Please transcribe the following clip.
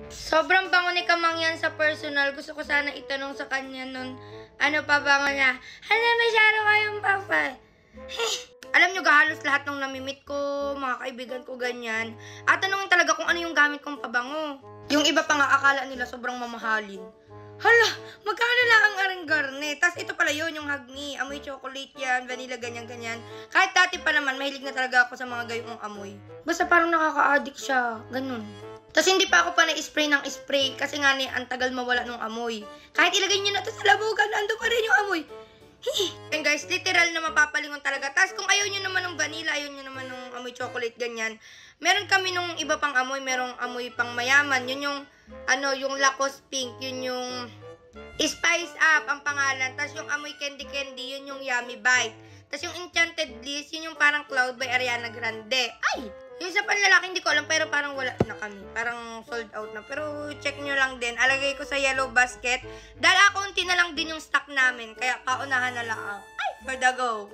Sobrang bango ni Kamangyan sa personal. Gusto ko sana itanong sa kanya nun, ano pa bango niya? Hala, masyado kayong papa. Alam nyo, halos lahat ng namimit ko, mga kaibigan ko, ganyan. At tanongin talaga kung ano yung gamit kong pabango. Yung iba pa nga, akala nila sobrang mamahalin. Hala, magkano lang ang aring garnet? Tas ito pala yun, yung Hagni. Amoy chocolate yan, vanilla, ganyan-ganyan. Kahit dati pa naman, mahilig na talaga ako sa mga gayong amoy. Basta parang nakaka-addict siya, ganun. Tas hindi pa ako pa na-spray ng spray kasi nga ang tagal mawala ng amoy. Kahit ilagay nyo na to sa labugan, ando pa rin yung amoy. And guys, literal na mapapalingon talaga. Tas kung ayaw nyo naman ng vanilla, ayaw nyo naman ng amoy chocolate, ganyan. Meron kami nung iba pang amoy, merong amoy pang mayaman. Yun yung, yung Lacoste Pink, yun yung Spice Up ang pangalan. Tas yung amoy candy candy, yun yung Yummy Bite. Tas yung Enchanted Bliss, yun yung parang Cloud by Ariana Grande. Ay! Yung sa panlalaki, hindi ko alam, pero parang wala na kami. Parang sold out na. Pero check nyo lang din. Alagay ko sa yellow basket. Dahil ako, unti na lang din yung stock namin. Kaya kaunahan na lang. Ay, for the go.